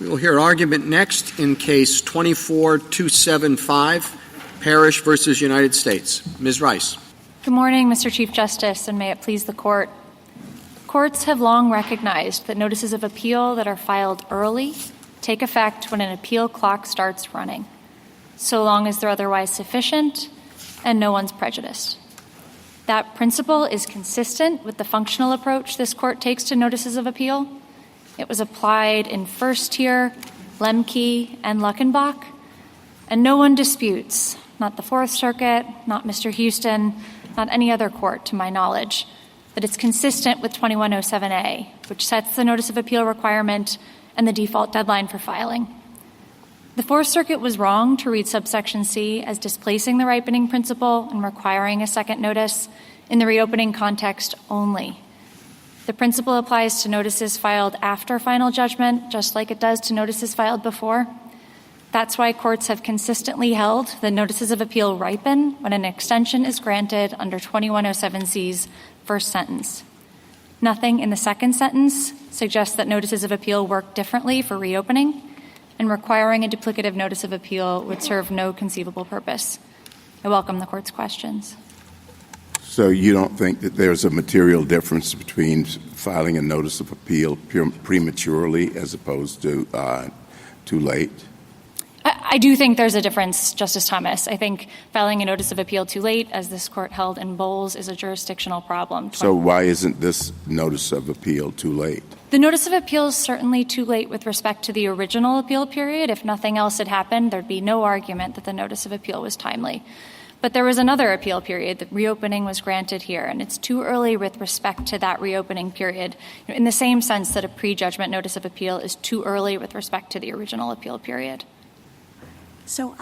We will hear argument next in Case 24-275, Parrish versus United States. Ms. Rice. Good morning, Mr. Chief Justice, and may it please the Court. Courts have long recognized that notices of appeal that are filed early take effect when an appeal clock starts running, so long as they're otherwise sufficient and no one's prejudiced. That principle is consistent with the functional approach this Court takes to notices of appeal. It was applied in First Tier, Lemke, and Luckenbach, and no one disputes, not the Fourth Circuit, not Mr. Houston, not any other court to my knowledge, that it's consistent with 2107A, which sets the notice of appeal requirement and the default deadline for filing. The Fourth Circuit was wrong to read subsection C as displacing the ripening principle and requiring a second notice in the reopening context only. The principle applies to notices filed after final judgment, just like it does to notices filed before. That's why courts have consistently held that notices of appeal ripen when an extension is granted under 2107C's first sentence. Nothing in the second sentence suggests that notices of appeal work differently for reopening, and requiring a duplicative notice of appeal would serve no conceivable purpose. I welcome the Court's questions. So you don't think that there's a material difference between filing a notice of appeal prematurely as opposed to too late? I do think there's a difference, Justice Thomas. I think filing a notice of appeal too late, as this Court held in Bowles, is a jurisdictional problem. So why isn't this notice of appeal too late? The notice of appeal is certainly too late with respect to the original appeal period. If nothing else had happened, there'd be no argument that the notice of appeal was timely. But there was another appeal period. The reopening was granted here, and it's too early with respect to that reopening period, in the same sense that a prejudgment notice of appeal is too early with respect to the original appeal period. So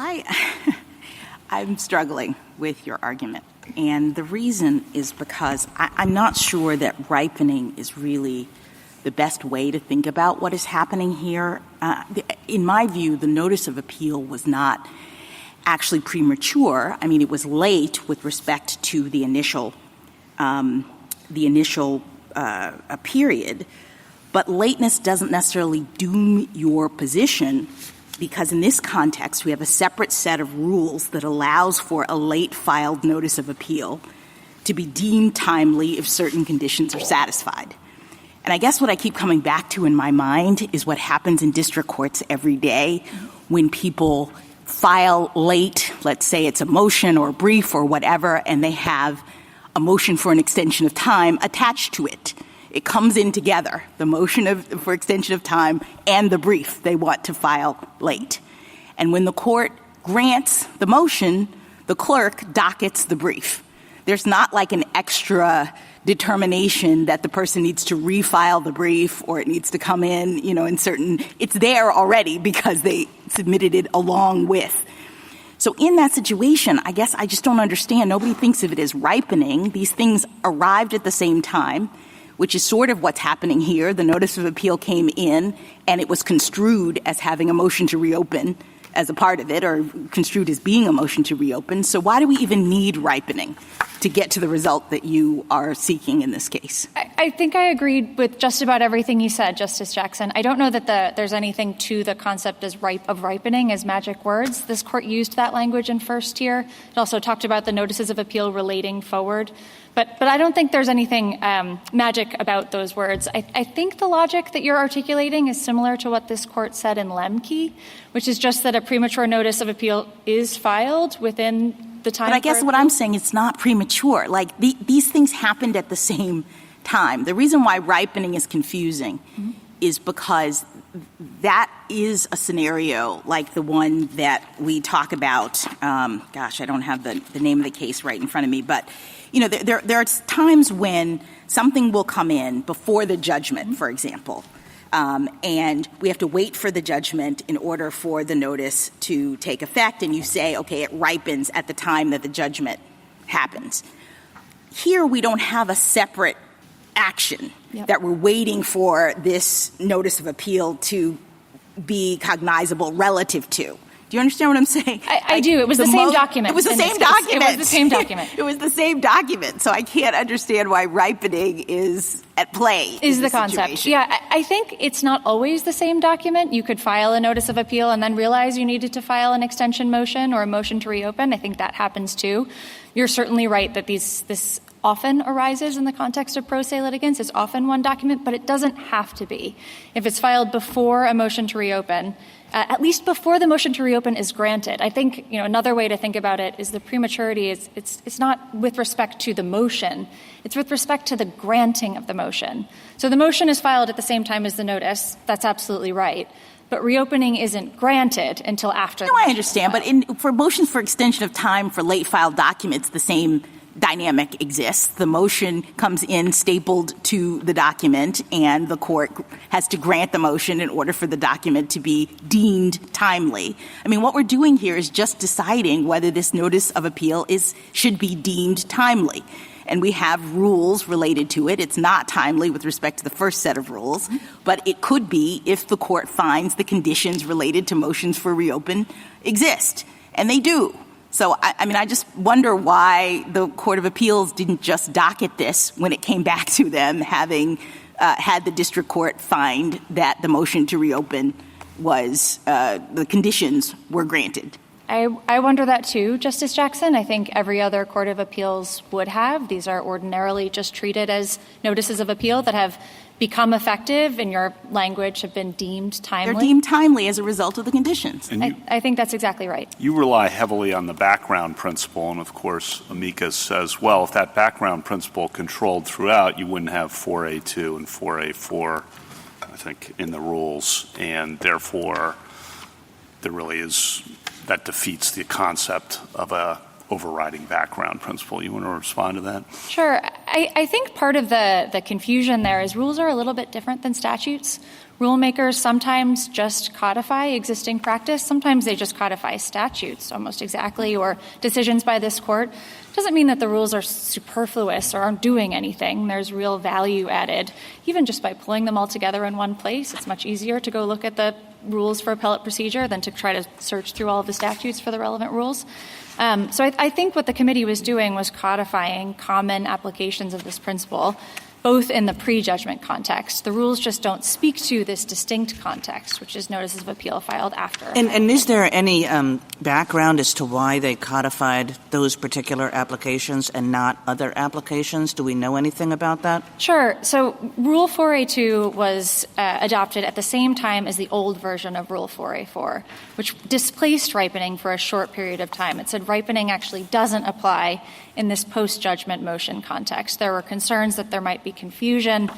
I'm struggling with your argument, and the reason is because I'm not sure that ripening is really the best way to think about what is happening here. In my view, the notice of appeal was not actually premature. I mean, it was late with respect to the initial period, but lateness doesn't necessarily doom your position, because in this context, we have a separate set of rules that allows for a late filed notice of appeal to be deemed timely if certain conditions are satisfied. And I guess what I keep coming back to in my mind is what happens in district courts every day when people file late, let's say it's a motion or a brief or whatever, and they have a motion for an extension of time attached to it. It comes in together, the motion for extension of time and the brief they want to file late. And when the court grants the motion, the clerk dockets the brief. There's not like an extra determination that the person needs to refile the brief or it needs to come in, it's there already because they submitted it along with. So in that situation, I guess I just don't understand. Nobody thinks of it as ripening. These things arrived at the same time, which is sort of what's happening here. The notice of appeal came in, and it was construed as having a motion to reopen as a part of it, or construed as being a motion to reopen. So why do we even need ripening to get to the result that you are seeking in this case? I think I agreed with just about everything you said, Justice Jackson. I don't know that there's anything to the concept of ripening as magic words. This Court used that language in First Tier. It also talked about the notices of appeal relating forward. But I don't think there's anything magic about those words. I think the logic that you're articulating is similar to what this Court said in Lemke, which is just that a premature notice of appeal is filed within the time. But I guess what I'm saying, it's not premature. Like these things happened at the same time. The reason why ripening is confusing is because that is a scenario like the one that we talk about. I don't have the name of the case right in front of me, but there are times when something will come in before the judgment, for example, and we have to wait for the judgment in order for the notice to take effect, and you say, okay, it ripens at the time that the judgment happens. Here we don't have a separate action that we're waiting for this notice of appeal to be cognizable relative to. Do you understand what I'm saying? I do. It was the same document. It was the in same this case. document. It was the same document. It was the same document. So I can't understand why ripening is at play. Is the concept. Situation. Yeah, I think it's not always the same document. You could file a notice of appeal and then realize you needed to file an extension motion or a motion to reopen. I think that happens too. You're certainly right that this often arises in the context of pro se litigants. It's often one document, but it doesn't have to be. If it's filed before a motion to reopen, at least before the motion to reopen is granted. I think, another way to think about it is the prematurity is it's not with respect to the motion. It's with respect to the granting of the motion. So the motion is filed at the same time as the notice. That's absolutely right. But reopening isn't granted until after. No, I understand. But for motions for extension of time for late filed documents, the same dynamic exists. The motion comes in stapled to the document, and the court has to grant the motion in order for the document to be deemed timely. I mean, what we're doing here is just deciding whether this notice of appeal should be deemed timely. And we have rules related to it. It's not timely with respect to the first set of rules, but it could be if the court finds the conditions related to motions for reopen exist. And they do. So, I just wonder why the Court of Appeals didn't just docket this when it came back to them, having had the district court find that the motion to reopen was the conditions were granted. I wonder that too, Justice Jackson. I think every other Court of Appeals would have. These are ordinarily just treated as notices of appeal that have become effective, in your language, have been deemed timely. They're deemed timely as a result of the conditions. I think that's exactly right. You rely heavily on the background principle, and of course, amicus says, well, if that background principle controlled throughout, you wouldn't have 4A2 and 4A4, I think, in the rules, and therefore, there really is, that defeats the concept of a overriding background principle. You want to respond to that? Sure. I think part of the confusion there is rules are a little bit different than statutes. Rulemakers sometimes just codify existing practice. Sometimes they just codify statutes almost exactly, or decisions by this court. Doesn't mean that the rules are superfluous or aren't doing anything. There's real value added. Even just by pulling them all together in one place, it's much easier to go look at the rules for appellate procedure than to try to search through all of the statutes for the relevant rules. So I think what the committee was doing was codifying common applications of this principle, both in the prejudgment context. The rules just don't speak to this distinct context, which is notices of appeal filed after. And is there any background as to why they codified those particular applications and not other applications? Do we know anything about that? Sure. So Rule 4A2 was adopted at the same time as the old version of Rule 4A4, which displaced ripening for a short period of time. It said ripening actually doesn't apply in this post-judgment motion context. There were concerns that there might be confusion.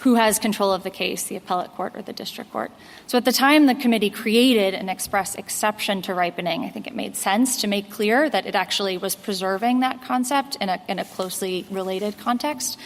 Who has control of the case, the appellate court or the district court? So at the time the committee created an express exception to ripening, I think it made sense to make clear that it actually was preserving that concept in a closely related context.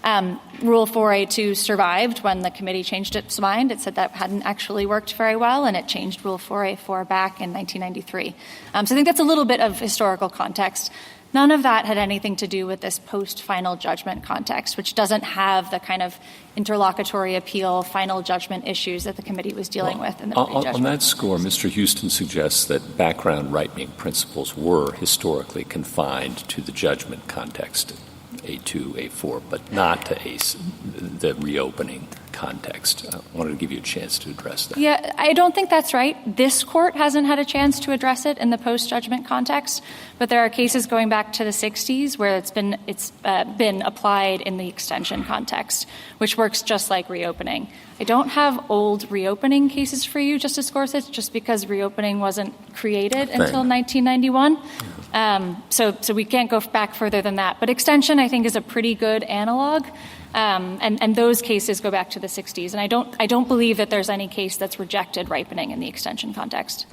Rule 4A2 survived when the committee changed its mind. It said that hadn't actually worked very well, and it changed Rule 4A4 back in 1993. So I think that's a little bit of historical context. None of that had anything to do with this post-final judgment context, which doesn't have the kind of interlocutory appeal, final judgment issues that the committee was dealing with in the pre-judgment. On that score, Mr. Houston suggests that background ripening principles were historically confined to the judgment context, A2, A4, but not to the reopening context. I wanted to give you a chance to address that. Yeah, I don't think that's right. This court hasn't had a chance to address it in the post-judgment context, but there are cases going back to the 60s where it's been applied in the extension context, which works just like reopening. I don't have old reopening cases for you, Justice Gorsuch, just because reopening wasn't created until 1991. So we can't go back further than that. But extension, I think, is a pretty good analog. And those cases go back to the 60s. And I don't believe that there's any case that's rejected ripening in the extension context.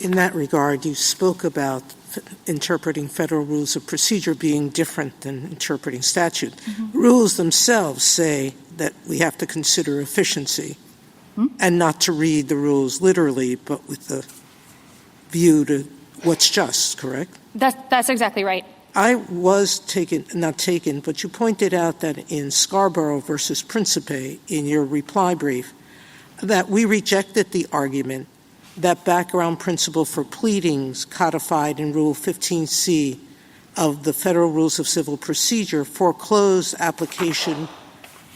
In that regard, you spoke about interpreting federal rules of procedure being different than interpreting statute. Mm-hmm. Rules themselves say that we have to consider efficiency and not to read the rules literally, but with the view to what's just, correct? That's exactly right. I was not taken, but you pointed out that in Scarborough versus Principe in your reply brief that we rejected the argument that background principle for pleadings codified in Rule 15C of the Federal Rules of Civil Procedure foreclosed application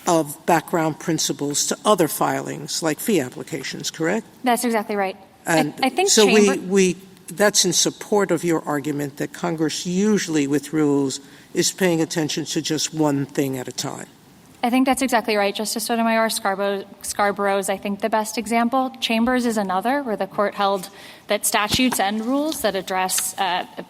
of background principles to other filings, like fee applications, correct? That's exactly right. And I think so Chamber- that's in support of your argument that Congress usually with rules is paying attention to just one thing at a time. I think that's exactly right. Justice Sotomayor, Scarborough's, I think, the best example. Chambers is another, where the court held that statutes and rules that address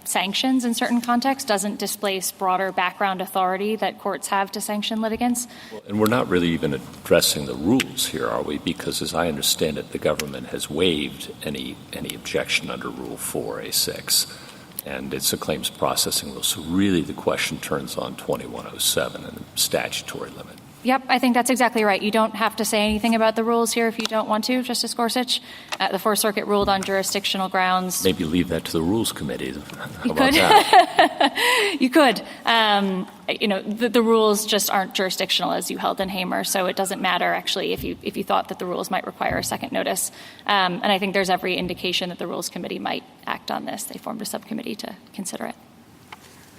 sanctions in certain contexts doesn't displace broader background authority that courts have to sanction litigants. And we're not really even addressing the rules here, are we? Because as I understand it, the government has waived any objection under Rule 4A6. And it's a claims processing rule. So really the question turns on 2107 and the statutory limit. Yep, I think that's exactly right. You don't have to say anything about the rules here if you don't want to, Justice Gorsuch. The Fourth Circuit ruled on jurisdictional grounds. Maybe leave that to the Rules Committee. You about could. that? You could. The rules just aren't jurisdictional, as you held in Hamer, so it doesn't matter, actually, if you thought that the rules might require a second notice. And I think there's every indication that the Rules Committee might act on this. They formed a subcommittee to consider it.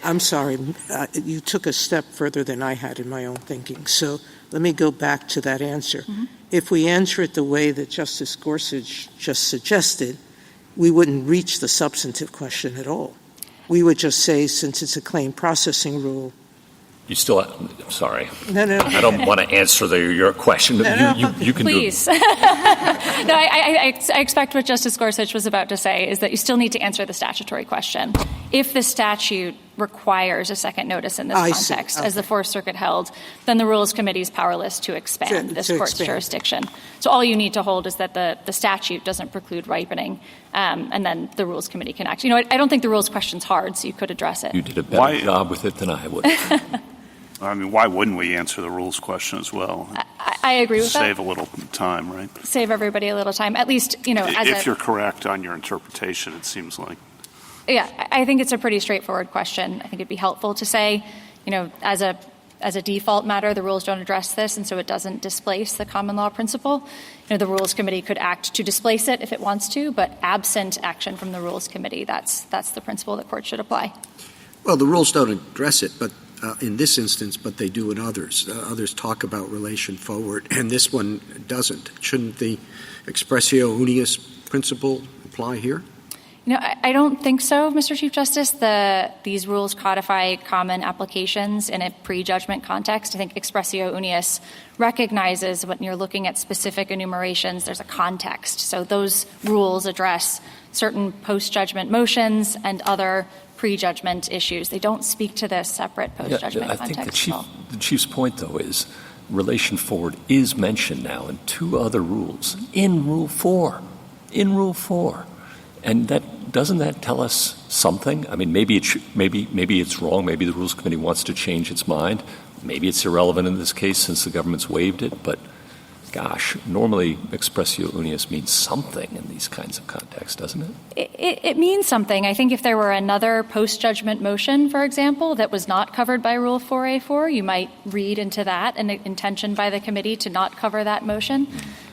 I'm sorry, you took a step further than I had in my own thinking. So let me go back to that answer. Mm-hmm. If we answer it the way that Justice Gorsuch just suggested, we wouldn't reach the substantive question at all. We would just say, since it's a claim processing rule. You still I'm sorry. No. I don't want to answer your question. You can Please. No, I expect what Justice Gorsuch was about to say is that you still need to answer the statutory question. If the statute requires a second notice in this context, as the Fourth Circuit held, then the Rules Committee is powerless to expand this court's jurisdiction. So all you need to hold is that the statute doesn't preclude ripening, and then the Rules Committee can act. I don't think the rules question's hard, so you could address it. You did a better job with it than I would. I mean, why wouldn't we answer the rules question as well? I agree with that. Save a little time, right? Save everybody a little time. At least, if you're correct on your interpretation, it seems like. Yeah, I think it's a pretty straightforward question. I think it'd be helpful to say, as a default matter, the rules don't address this, and so it doesn't displace the common law principle. The Rules Committee could act to displace it if it wants to, but absent action from the Rules Committee, that's the principle that courts should apply. Well, the rules don't address it, but in this instance, but they do in others. Others talk about relation forward, and this one doesn't. Shouldn't the expressio unius principle apply here? I don't think so, Mr. Chief Justice. These rules codify common applications in a pre-judgment context. I think expressio unius recognizes when you're looking at specific enumerations, there's a context. So those rules address certain post-judgment motions and other pre-judgment issues. They don't speak to this separate post-judgment context. I think the Chief's point, though, is relation forward is mentioned now in two other rules in Rule 4. And doesn't that tell us something? I mean, maybe it's wrong. Maybe the Rules Committee wants to change its mind. Maybe it's irrelevant in this case since the government's waived it. But, gosh, normally expressio unius means something in these kinds of contexts, doesn't it? It means something. I think if there were another post-judgment motion, for example, that was not covered by Rule 4A4, you might read into that an intention by the committee to not cover that motion.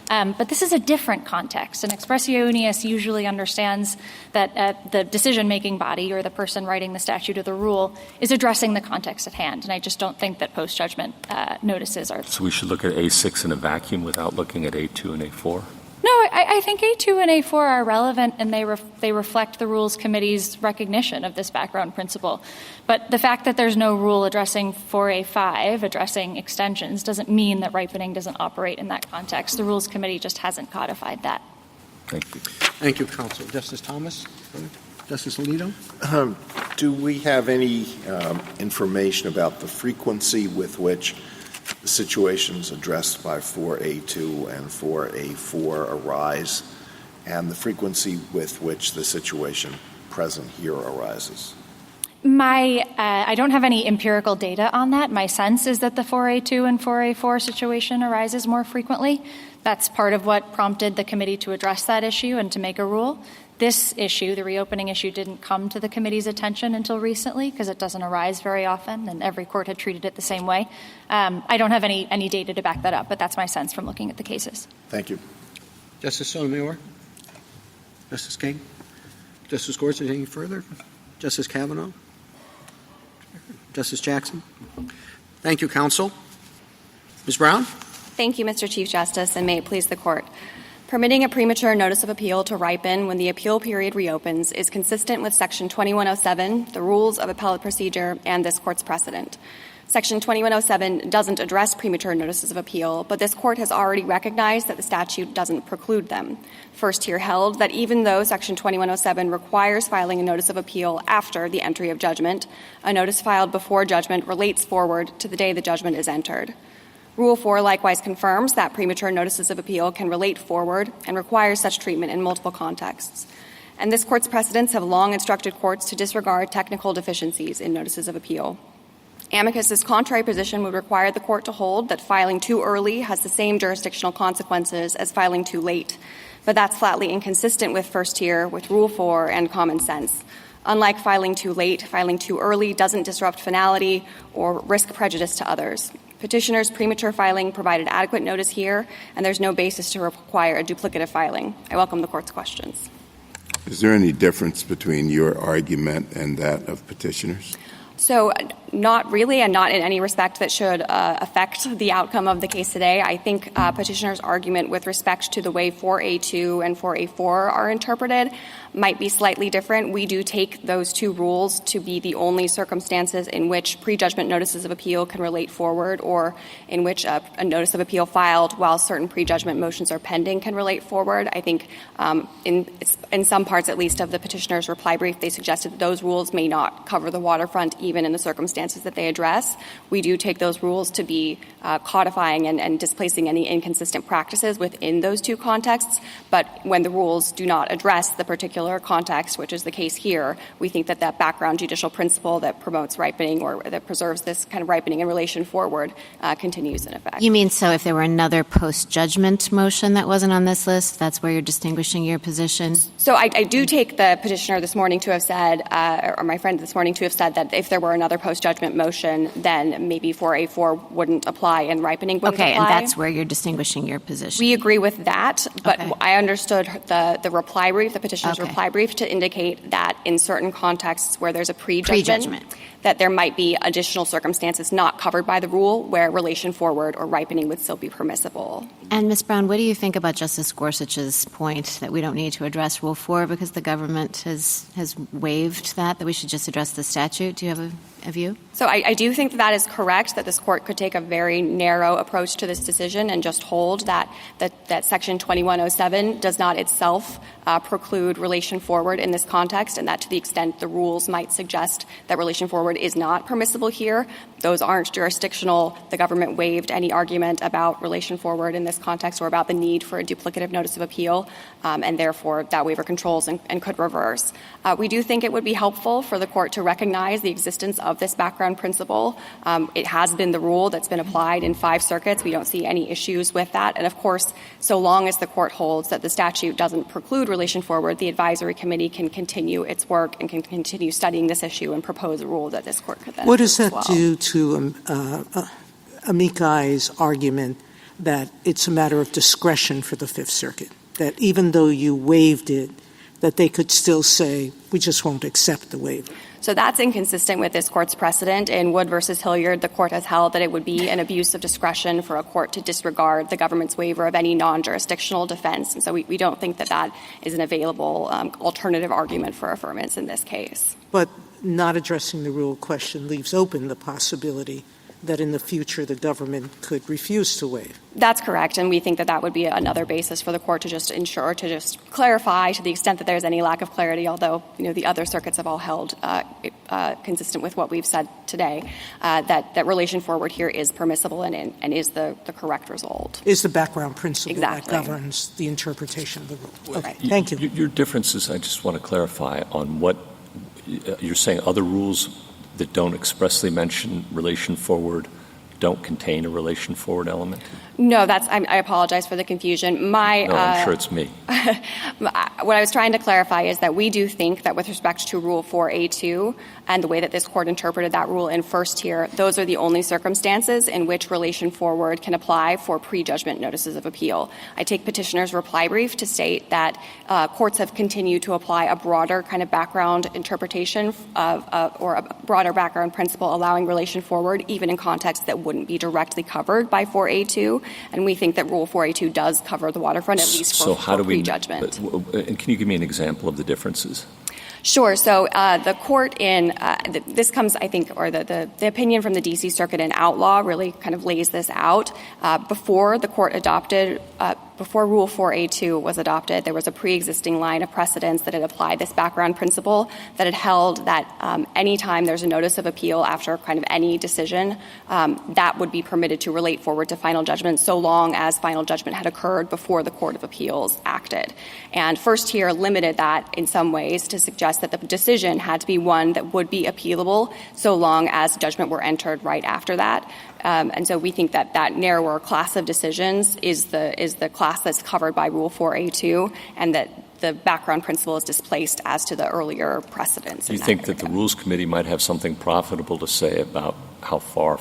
But this is a different context. And expressio unius usually understands that the decision-making body or the person writing the statute or the rule is addressing the context at hand. And I just don't think that post-judgment notices are. So we should look at A6 in a vacuum without looking at A2 and A4? No, I think A2 and A4 are relevant, and they reflect the Rules Committee's recognition of this background principle. But the fact that there's no rule addressing 4A5, addressing extensions, doesn't mean that ripening doesn't operate in that context. The Rules Committee just hasn't codified that. Thank you. Thank you, Counsel. Justice Thomas? Justice Alito? Do we have any information about the frequency with which the situations addressed by 4A2 and 4A4 arise, and the frequency with which the situation present here arises? I don't have any empirical data on that. My sense is that the 4A2 and 4A4 situation arises more frequently. That's part of what prompted the committee to address that issue and to make a rule. This issue, the reopening issue, didn't come to the committee's attention until recently because it doesn't arise very often, and every court had treated it the same way. I don't have any data to back that up, but that's my sense from looking at the cases. Thank you. Justice Sotomayor? Justice King? Justice Gorsuch, any further? Justice Kavanaugh? Justice Jackson? Thank you, counsel. Ms. Brown? Thank you, Mr. Chief Justice, and may it please the Court. Permitting a premature notice of appeal to ripen when the appeal period reopens is consistent with Section 2107, the rules of appellate procedure, and this Court's precedent. Section 2107 doesn't address premature notices of appeal, but this Court has already recognized that the statute doesn't preclude them. First here held that even though Section 2107 requires filing a notice of appeal after the entry of judgment, a notice filed before judgment relates forward to the day the judgment is entered. Rule 4 likewise confirms that premature notices of appeal can relate forward and requires such treatment in multiple contexts. And this Court's precedents have long instructed courts to disregard technical deficiencies in notices of appeal. Amicus's contrary position would require the Court to hold that filing too early has the same jurisdictional consequences as filing too late, but that's flatly inconsistent with first tier, with Rule 4, and common sense. Unlike filing too late, filing too early doesn't disrupt finality or risk prejudice to others. Petitioners' premature filing provided adequate notice here, and there's no basis to require a duplicative filing. I welcome the Court's questions. Is there any difference between your argument and that of petitioners? So not really, and not in any respect that should affect the outcome of the case today. I think petitioner's argument with respect to the way 4A2 and 4A4 are interpreted might be slightly different. We do take those two rules to be the only circumstances in which prejudgment notices of appeal can relate forward, or in which a notice of appeal filed while certain prejudgment motions are pending can relate forward. I think in some parts, at least, of the petitioner's reply brief, they suggested that those rules may not cover the waterfront even in the circumstances that they address. We do take those rules to be codifying and displacing any inconsistent practices within those two contexts, but when the rules do not address the particular context, which is the case here, we think that that background judicial principle that promotes ripening or that preserves this kind of ripening in relation forward continues in effect. You mean so if there were another post-judgment motion that wasn't on this list, that's where you're distinguishing your position? So I do take the petitioner this morning to have said, or my friend this morning to have said, that if there were another post-judgment motion, then maybe 4A4 wouldn't apply and ripening wouldn't apply. Okay, and that's where you're distinguishing your position. We agree with that, but Okay. I understood the reply brief, the petitioner's reply brief, to indicate that in certain contexts where there's a prejudgment, that there might be additional circumstances not covered by the rule where relation forward or ripening would still be permissible. And Ms. Brown, what do you think about Justice Gorsuch's point that we don't need to address Rule 4 because the government has waived that we should just address the statute? Do you have a view? So I do think that is correct, that this Court could take a very narrow approach to this decision and just hold that Section 2107 does not itself preclude relation forward in this context, and that to the extent the rules might suggest that relation forward is not permissible here, those aren't jurisdictional. The government waived any argument about relation forward in this context or about the need for a duplicative notice of appeal, and therefore that waiver controls and could reverse. We do think it would be helpful for the Court to recognize the existence of this background principle. It has been the rule that's been applied in 5 circuits. We don't see any issues with that. And, of course, so long as the Court holds that the statute doesn't preclude relation forward, the advisory committee can continue its work and can continue studying this issue and propose a rule that this Court could then What does that well. do to Amici's argument that it's a matter of discretion for the Fifth Circuit, that even though you waived it, that they could still say, we just won't accept the waiver? So that's inconsistent with this Court's precedent. In Wood v. Hilliard, the Court has held that it would be an abuse of discretion for a court to disregard the government's waiver of any non-jurisdictional defense. And so we don't think that that is an available alternative argument for affirmance in this case. But not addressing the rule question leaves open the possibility that in the future the government could refuse to waive. That's correct, and we think that that would be another basis for the Court to just ensure, to just clarify to the extent that there's any lack of clarity, although the other circuits have all held consistent with what we've said today, that relation forward here is permissible and is the correct result. Is the background principle Exactly. that governs the interpretation of the rule. Okay, Right. thank you. Your differences, I just want to clarify on what you're saying. Other rules that don't expressly mention relation forward don't contain a relation forward element? No, I apologize for the confusion. I'm sure it's me. What I was trying to clarify is that we do think that with respect to Rule 4A2 and the way that this court interpreted that rule in first tier, those are the only circumstances in which relation forward can apply for prejudgment notices of appeal. I take petitioner's reply brief to state that courts have continued to apply a broader kind of background interpretation or a broader background principle allowing relation forward, even in contexts that wouldn't be directly covered by 4A2. And we think that Rule 4A2 does cover the waterfront, at least for prejudgment. And can you give me an example of the differences? Sure. So the court this comes, I think, or the opinion from the D.C. Circuit in Outlaw really kind of lays this out. Before the court adopted before Rule 4A2 was adopted, there was a pre-existing line of precedents that had applied this background principle that had held that any time there's a notice of appeal after kind of any decision, that would be permitted to relate forward to final judgment so long as final judgment had occurred before the Court of Appeals acted. And first tier limited that in some ways to suggest that the decision had to be one that would be appealable so long as judgment were entered right after that. And so we think that that narrower class of decisions is the class that's covered by Rule 4A2, and that the background principle is displaced as to the earlier precedents. Do you think that the Rules Committee might have something profitable to say about how far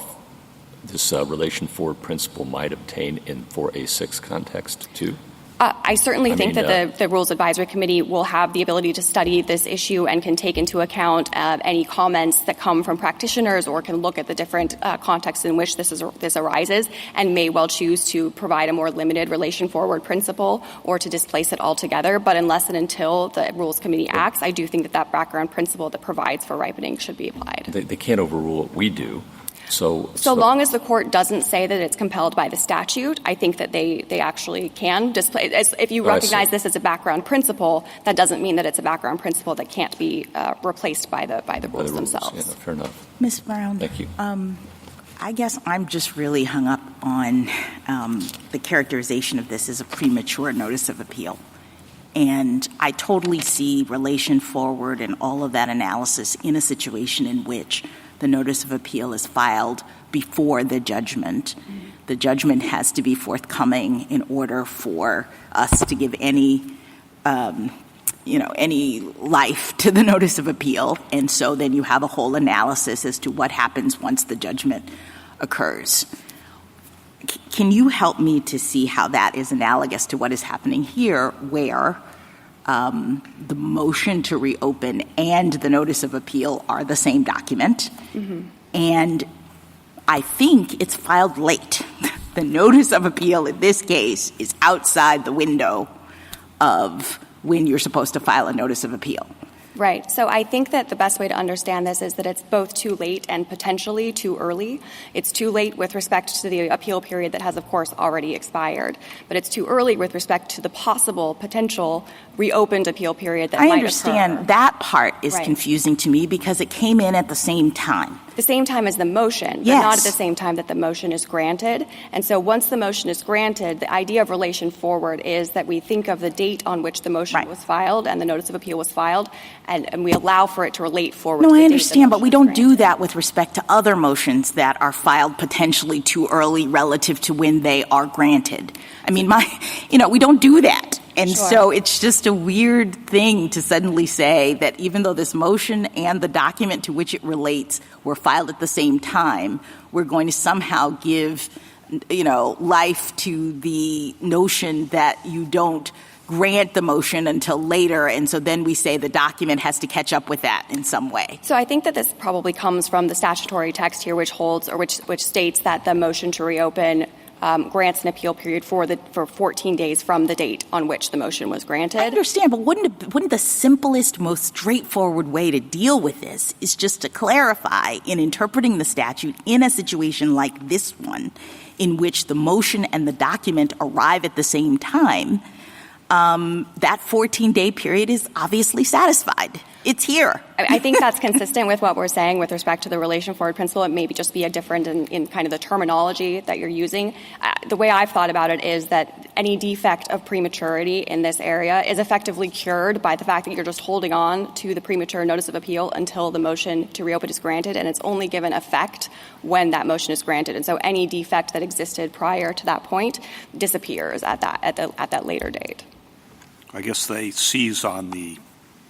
this relation forward principle might obtain in 4A6 context, too? I certainly think that the Rules Advisory Committee will have the ability to study this issue and can take into account any comments that come from practitioners, or can look at the different contexts in which this arises, and may well choose to provide a more limited relation forward principle or to displace it altogether. But unless and until the Rules Committee acts, I do think that background principle that provides for ripening should be applied. They can't overrule what we do. So long as the court doesn't say that it's compelled by the statute, I think that they actually can displace. If you recognize this as a background principle, that doesn't mean that it's a background principle that can't be replaced by the rules themselves. Yeah, fair enough. Ms. Brown. Thank you. I guess I'm just really hung up on the characterization of this as a premature notice of appeal. And I totally see relation forward and all of that analysis in a situation in which the notice of appeal is filed before the judgment. Mm-hmm. The judgment has to be forthcoming in order for us to give any life to the notice of appeal. And so then you have a whole analysis as to what happens once the judgment occurs. Can you help me to see how that is analogous to what is happening here, where the motion to reopen and the notice of appeal are the same document? Mm-hmm. And I think it's filed late. The notice of appeal in this case is outside the window of when you're supposed to file a notice of appeal. Right. So I think that the best way to understand this is that it's both too late and potentially too early. It's too late with respect to the appeal period that has, of course, already expired. But it's too early with respect to the potential reopened appeal period that might occur. I understand that part is confusing to me because it came in at the same time. The same time as the motion, but not at the same time that the motion is granted. And so once the motion is granted, the idea of relation forward is that we think of the date on which the motion was filed and the notice of appeal was filed, and we allow for it to relate forward to the date. No, I understand, but we don't granted. do that with respect to other motions that are filed potentially too early relative to when they are granted. I mean, we don't do that. And so it's just a weird thing to suddenly say that even though this motion and the document to which it relates were filed at the same time, we're going to somehow give, life to the notion that you don't grant the motion until later, and so then we say the document has to catch up with that in some way. So I think that this probably comes from the statutory text here, which holds or which states that the motion to reopen grants an appeal period for 14 days from the date on which the motion was granted. I understand, but wouldn't the simplest, most straightforward way to deal with this is just to clarify in interpreting the statute in a situation like this one, in which the motion and the document arrive at the same time, that 14-day period is obviously satisfied. It's here. I think that's consistent with what we're saying with respect to the relation forward principle. It may just be a different in kind of the terminology that you're using. The way I've thought about it is that any defect of prematurity in this area is effectively cured by the fact that you're just holding on to the premature notice of appeal until the motion to reopen is granted, and it's only given effect when that motion is granted. And so any defect that existed prior to that point disappears at that later date. I guess they seize on the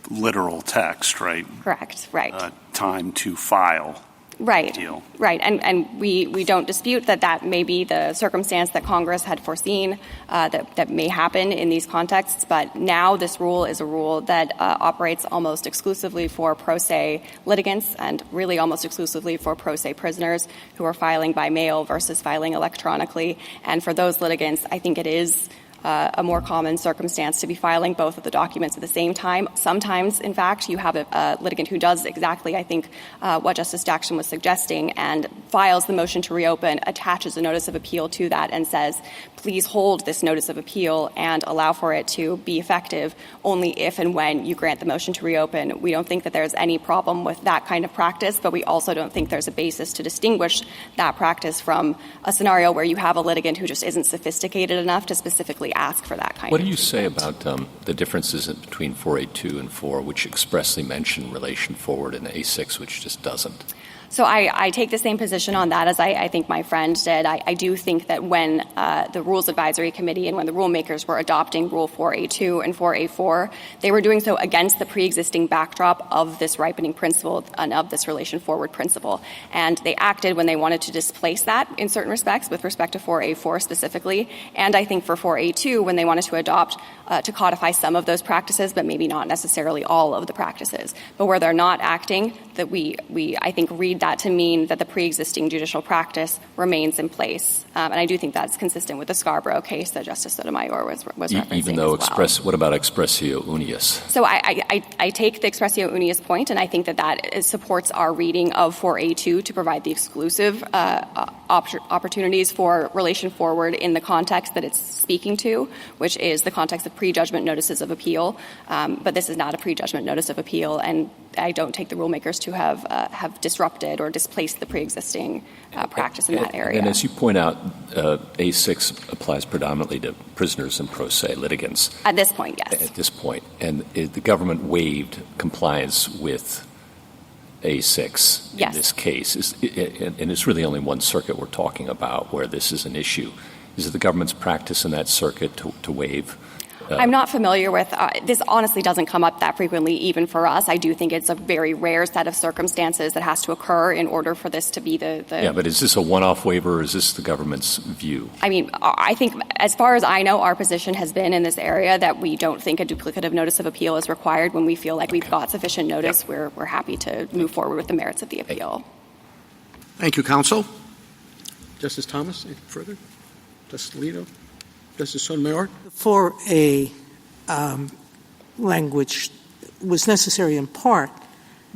literal text, right? Correct, right. Time to file. Right, deal. Right. And we don't dispute that may be the circumstance that Congress had foreseen that may happen in these contexts. But now this rule is a rule that operates almost exclusively for pro se litigants and really almost exclusively for pro se prisoners who are filing by mail versus filing electronically. And for those litigants, I think it is a more common circumstance to be filing both of the documents at the same time. Sometimes, in fact, you have a litigant who does exactly, I think, what Justice Jackson was suggesting and files the motion to reopen, attaches a notice of appeal to that and says, please hold this notice of appeal and allow for it to be effective only if and when you grant the motion to reopen. We don't think that there's any problem with that kind of practice, but we also don't think there's a basis to distinguish that practice from a scenario where you have a litigant who just isn't sophisticated enough to specifically ask for that kind of What do you say about the differences between 4A2 and 4, which expressly mention relation forward, and A6, which just doesn't? So I take the same position on that as I think my friend did. I do think that when the Rules Advisory Committee and when the rulemakers were adopting Rule 4A2 and 4A4, they were doing so against the pre-existing backdrop of this ripening principle and of this relation forward principle. And they acted when they wanted to displace that in certain respects, with respect to 4A4 specifically. And I think for 4A2, when they wanted to adopt, to codify some of those practices, but maybe not necessarily all of the practices. But where they're not acting, that we I think, read that to mean that the pre-existing judicial practice remains in place. And I do think that's consistent with the Scarborough case that Justice Sotomayor was referencing even though as well. what about expressio unius? So I take the expressio unius point, and I think that supports our reading of 4A2 to provide the exclusive opportunities for relation forward in the context that it's speaking to, which is the context of prejudgment notices of appeal. But this is not a prejudgment notice of appeal, and I don't take the rulemakers to have disrupted or displaced the pre-existing practice in that area. And as you point out, A6 applies predominantly to prisoners and pro se litigants. At this point, yes. At this point. And the government waived compliance with A6 in this case. And it's really only one circuit we're talking about where this is an issue. Is it the government's practice in that circuit to waive? I'm not familiar with this. Honestly, doesn't come up that frequently, even for us. I do think it's a very rare set of circumstances that has to occur in order for this to be the. Yeah, but is this a one-off waiver, or is this the government's view? I mean, I think, as far as I know, our position has been in this area that we don't think a duplicative notice of appeal is required. When we feel like we've got sufficient notice, we're happy to move forward with the merits of the appeal. Thank you, counsel. Justice Thomas, any further? Justice Alito? Justice Sotomayor? The 4A language was necessary in part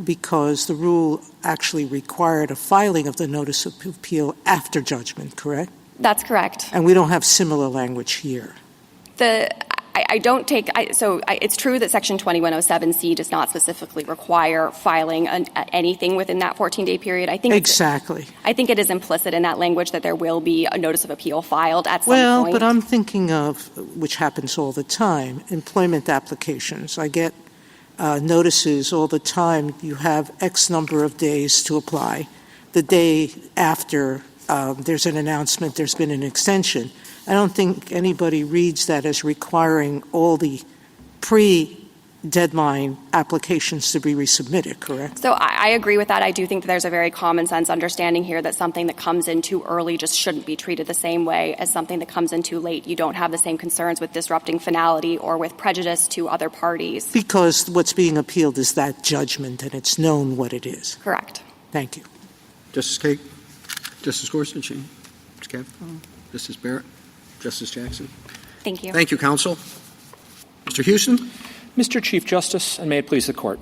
because the rule actually required a filing of the notice of appeal after judgment, correct? That's correct. And we don't have similar language here. I don't take – so it's true that Section 2107C does not specifically require filing anything within that 14-day period. I think exactly. I think it is implicit in that language that there will be a notice of appeal filed at some point. Well, but I'm thinking of, which happens all the time, employment applications. I get notices all the time. You have X number of days to apply. The day after there's an announcement, there's been an extension. I don't think anybody reads that as requiring all the pre-deadline applications to be resubmitted, correct? So I agree with that. I do think that there's a very common sense understanding here that something that comes in too early just shouldn't be treated the same way as something that comes in too late. You don't have the same concerns with disrupting finality or with prejudice to other parties. Because what's being appealed is that judgment, and it's known what it is. Correct. Thank you. Justice Kagan? Justice Gorsuch? Justice Kavanaugh? Justice Barrett? Justice Jackson? Thank you. Thank you, counsel. Mr. Houston? Mr. Chief Justice, and may it please the Court.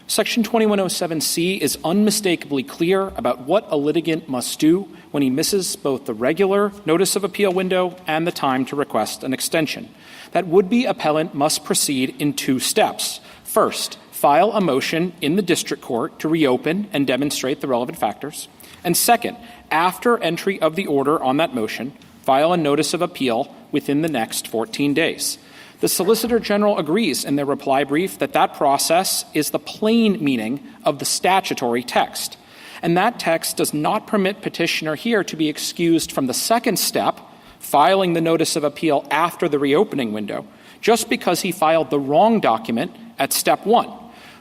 Section 2107C is unmistakably clear about what a litigant must do when he misses both the regular notice of appeal window and the time to request an extension. That would-be appellant must proceed in two steps. First, file a motion in the district court to reopen and demonstrate the relevant factors. And second, after entry of the order on that motion, file a notice of appeal within the next 14 days. The Solicitor General agrees in their reply brief that that process is the plain meaning of the statutory text. And that text does not permit petitioner here to be excused from the second step, filing the notice of appeal after the reopening window, just because he filed the wrong document at step one.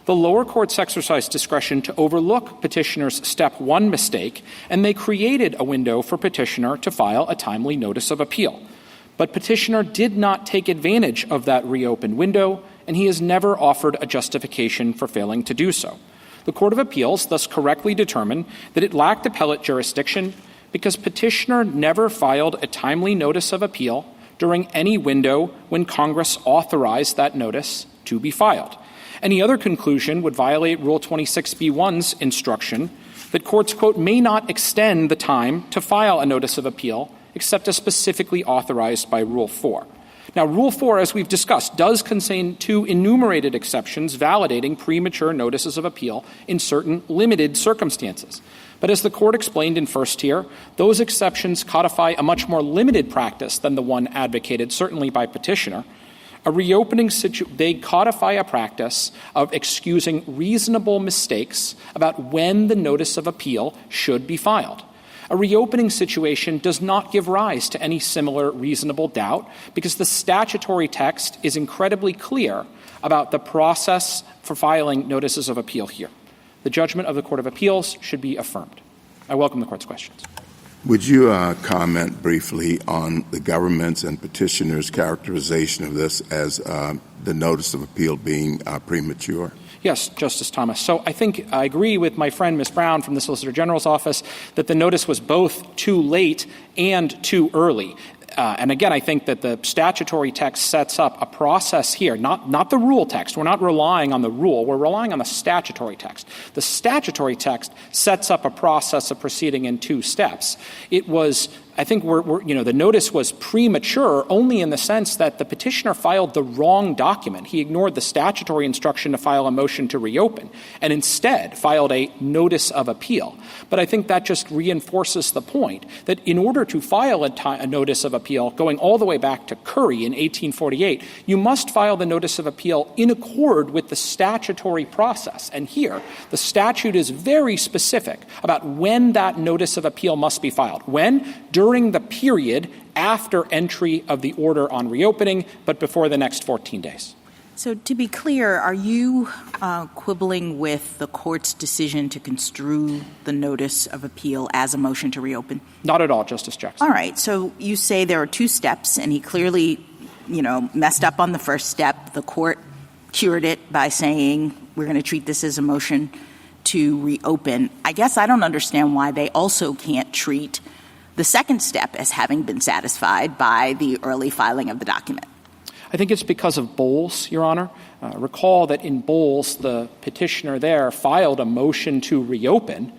The lower courts exercised discretion to overlook petitioner's step one mistake, and they created a window for petitioner to file a timely notice of appeal. But petitioner did not take advantage of that reopened window, and he has never offered a justification for failing to do so. The Court of Appeals thus correctly determined that it lacked appellate jurisdiction because petitioner never filed a timely notice of appeal during any window when Congress authorized that notice to be filed. Any other conclusion would violate Rule 26b1's instruction that courts, quote, may not extend the time to file a notice of appeal except as specifically authorized by Rule 4. Now, Rule 4, as we've discussed, does contain two enumerated exceptions validating premature notices of appeal in certain limited circumstances. But as the Court explained in first tier, those exceptions codify a much more limited practice than the one advocated, certainly by petitioner. They codify a practice of excusing reasonable mistakes about when the notice of appeal should be filed. A reopening situation does not give rise to any similar reasonable doubt because the statutory text is incredibly clear about the process for filing notices of appeal here. The judgment of the Court of Appeals should be affirmed. I welcome the Court's questions. Would you comment briefly on the government's and petitioner's characterization of this as the notice of appeal being premature? Yes, Justice Thomas. So I think I agree with my friend, Ms. Brown, from the Solicitor General's office that the notice was both too late and too early. And again, I think that the statutory text sets up a process here, not the rule text. We're not relying on the rule. We're relying on the statutory text. The statutory text sets up a process of proceeding in two steps. It was, I think the notice was premature only in the sense that the petitioner filed the wrong document. He ignored the statutory instruction to file a motion to reopen and instead filed a notice of appeal. But I think that just reinforces the point that in order to file a notice of appeal, going all the way back to Curry in 1848, you must file the notice of appeal in accord with the statutory process. And here, the statute is very specific about when that notice of appeal must be filed. When? During the period after entry of the order on reopening, but before the next 14 days. So to be clear, are you quibbling with the Court's decision to construe the notice of appeal as a motion to reopen? Not at all, Justice Jackson. All right. So you say there are two steps, and he clearly, messed up on the first step. The Court cured it by saying we're going to treat this as a motion to reopen. I guess I don't understand why they also can't treat the second step as having been satisfied by the early filing of the document. I think it's because of Bowles, Your Honor. Recall that in Bowles, the petitioner there filed a motion to reopen,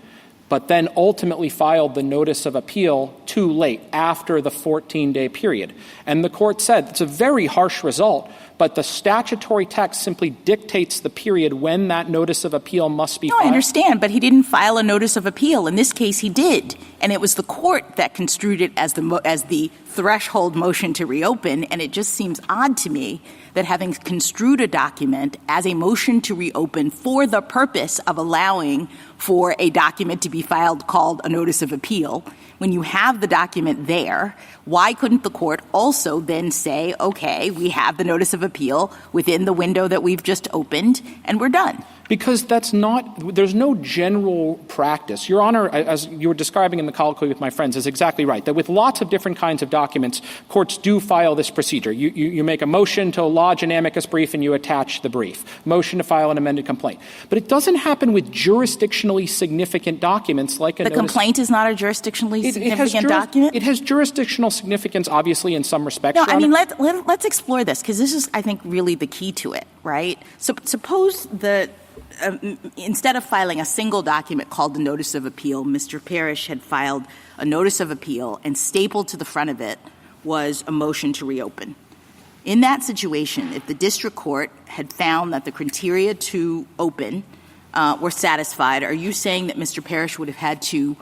but then ultimately filed the notice of appeal too late, after the 14-day period. And the Court said it's a very harsh result, but the statutory text simply dictates the period when that notice of appeal must be filed. I understand, but he didn't file a notice of appeal. In this case, he did. And it was the Court that construed it as the threshold motion to reopen, and it just seems odd to me that having construed a document as a motion to reopen for the purpose of allowing for a document to be filed called a notice of appeal, when you have the document there, why couldn't the Court also then say, okay, we have the notice of appeal within the window that we've just opened, and we're done? Because there's no general practice. Your Honor, as you were describing in the colloquy with my friends, is exactly right, that with lots of different kinds of documents, courts do file this procedure. You make a motion to lodge an amicus brief and you attach the brief. Motion to file an amended complaint. But it doesn't happen with jurisdictionally significant documents like a notice. The complaint is not a jurisdictionally significant document? It has jurisdictional significance, obviously, in some respects. No, I mean, let's explore this, because this is, I think, really the key to it, right? So suppose instead of filing a single document called the notice of appeal, Mr. Parrish had filed a notice of appeal, and stapled to the front of it was a motion to reopen. In that situation, if the district court had found that the criteria to open were satisfied, are you saying that Mr. Parrish would have had to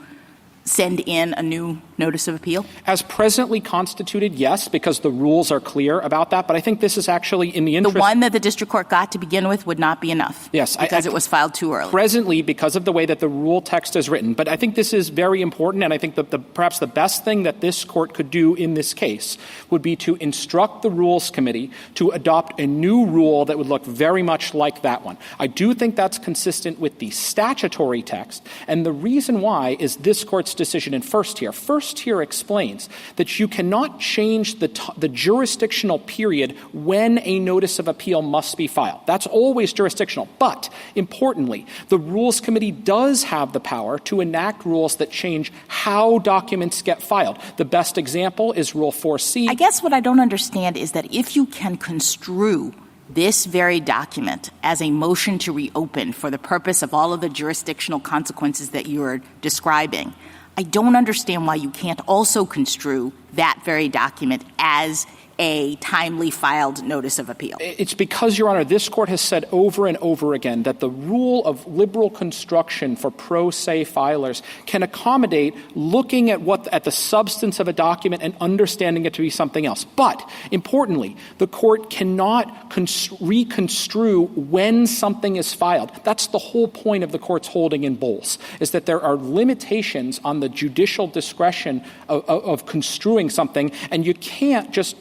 send in a new notice of appeal? As presently constituted, yes, because the rules are clear about that. But I think this is actually in the interest. The one that the district court got to begin with would not be enough. Yes. Because it was filed too early. Presently, because of the way that the rule text is written. But I think this is very important, and I think that perhaps the best thing that this court could do in this case would be to instruct the Rules Committee to adopt a new rule that would look very much like that one. I do think that's consistent with the statutory text, and the reason why is this court's decision in First Tier. First Tier explains that you cannot change the jurisdictional period when a notice of appeal must be filed. That's always jurisdictional. But, importantly, the Rules Committee does have the power to enact rules that change how documents get filed. The best example is Rule 4C. I guess what I don't understand is that if you can construe this very document as a motion to reopen for the purpose of all of the jurisdictional consequences that you're describing, I don't understand why you can't also construe that very document as a timely filed notice of appeal. It's because, Your Honor, this court has said over and over again that the rule of liberal construction for pro se filers can accommodate looking at the substance of a document and understanding it to be something else. But, importantly, the court cannot reconstrue when something is filed. That's the whole point of the court's holding in Bowles, is that there are limitations on the judicial discretion of construing something, and you can't just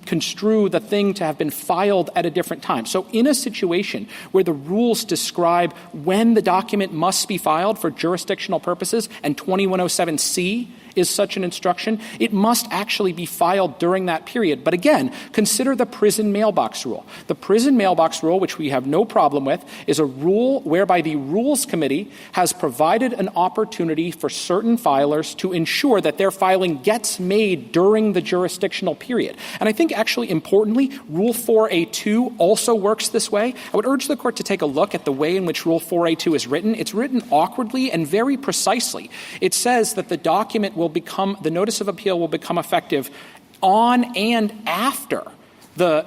construe the thing to have been filed at a different time. So in a situation where the rules describe when the document must be filed for jurisdictional purposes, and 2107C is such an instruction, it must actually be filed during that period. But again, consider the prison mailbox rule. The prison mailbox rule, which we have no problem with, is a rule whereby the Rules Committee has provided an opportunity for certain filers to ensure that their filing gets made during the jurisdictional period. And I think actually importantly, Rule 4A2 also works this way. I would urge the court to take a look at the way in which Rule 4A2 is written. It's written awkwardly and very precisely. It says that the notice of appeal will become effective on and after the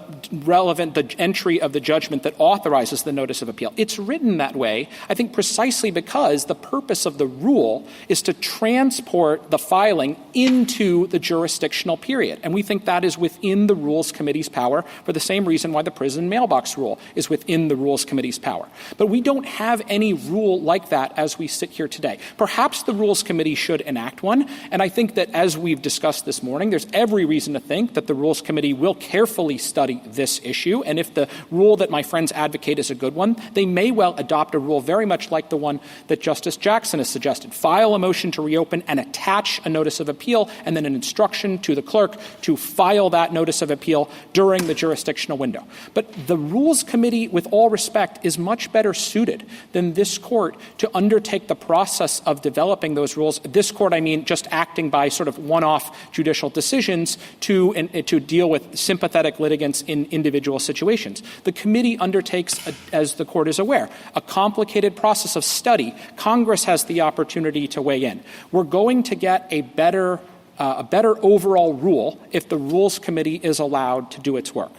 entry of the judgment that authorizes the notice of appeal. It's written that way, I think, precisely because the purpose of the rule is to transport the filing into the jurisdictional period. And we think that is within the Rules Committee's power for the same reason why the prison mailbox rule is within the Rules Committee's power. But we don't have any rule like that as we sit here today. Perhaps the Rules Committee should enact one, and I think that as we've discussed this morning, there's every reason to think that the Rules Committee will carefully study this issue, and if the rule that my friends advocate is a good one, they may well adopt a rule very much like the one that Justice Jackson has suggested. File a motion to reopen and attach a notice of appeal, and then an instruction to the clerk to file that notice of appeal during the jurisdictional window. But the Rules Committee, with all respect, is much better suited than this court to undertake the process of developing those rules. This court, I mean, just acting by sort of one-off judicial decisions to deal with sympathetic litigants in individual situations. The committee undertakes, as the court is aware, a complicated process of study. Congress has the opportunity to weigh in. We're going to get a better overall rule if the Rules Committee is allowed to do its work.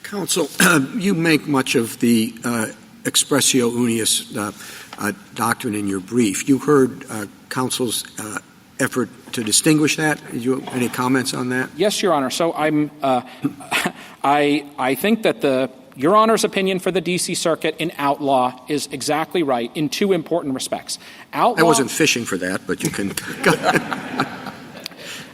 Counsel, you make much of the expressio unius doctrine in your brief. You heard counsel's effort to distinguish that. Any comments on that? Yes, Your Honor. So I think that Your Honor's opinion for the D.C. Circuit in outlaw is exactly right in two important respects. I wasn't fishing for that, but you can.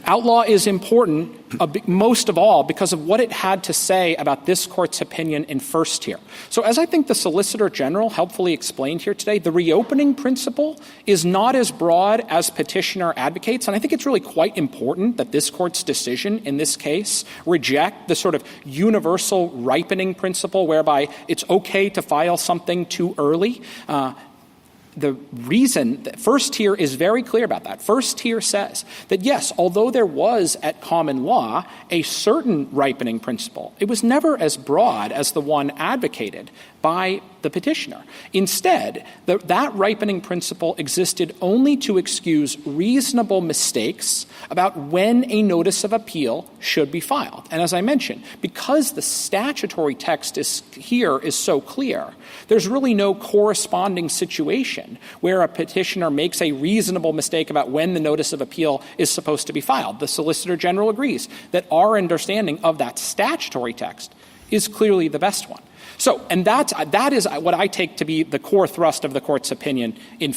Outlaw is important, most of all, because of what it had to say about this court's opinion in First Tier. So as I think the Solicitor General helpfully explained here today, the reopening principle is not as broad as petitioner advocates, and I think it's really quite important that this court's decision in this case reject the sort of universal ripening principle whereby it's okay to file something too early. the reason that first tier is very clear about that. First tier says that, yes, although there was at common law a certain ripening principle, it was never as broad as the one advocated by the petitioner. Instead, that ripening principle existed only to excuse reasonable mistakes about when a notice of appeal should be filed. And as I mentioned, because the statutory text here is so clear, there's really no corresponding situation where a petitioner makes a reasonable mistake about when the notice of appeal is supposed to be filed. The Solicitor General agrees that our understanding of that statutory text is clearly the best one. So, and that is what I take to be the core thrust of the Court's opinion in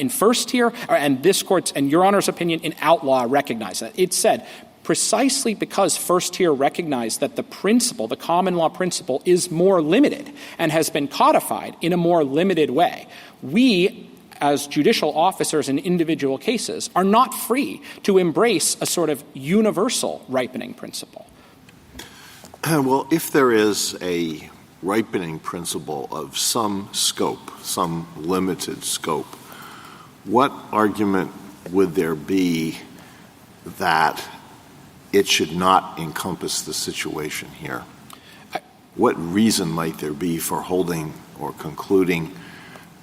first tier, and this Court's and Your Honor's opinion in outlaw recognize that. It said precisely because first tier recognized that the principle, the common law principle, is more limited and has been codified in a more limited way. We, as judicial officers in individual cases, are not free to embrace a sort of universal ripening principle. Well, if there is a ripening principle of some scope, some limited scope, what argument would there be that it should not encompass the situation here? What reason might there be for holding or concluding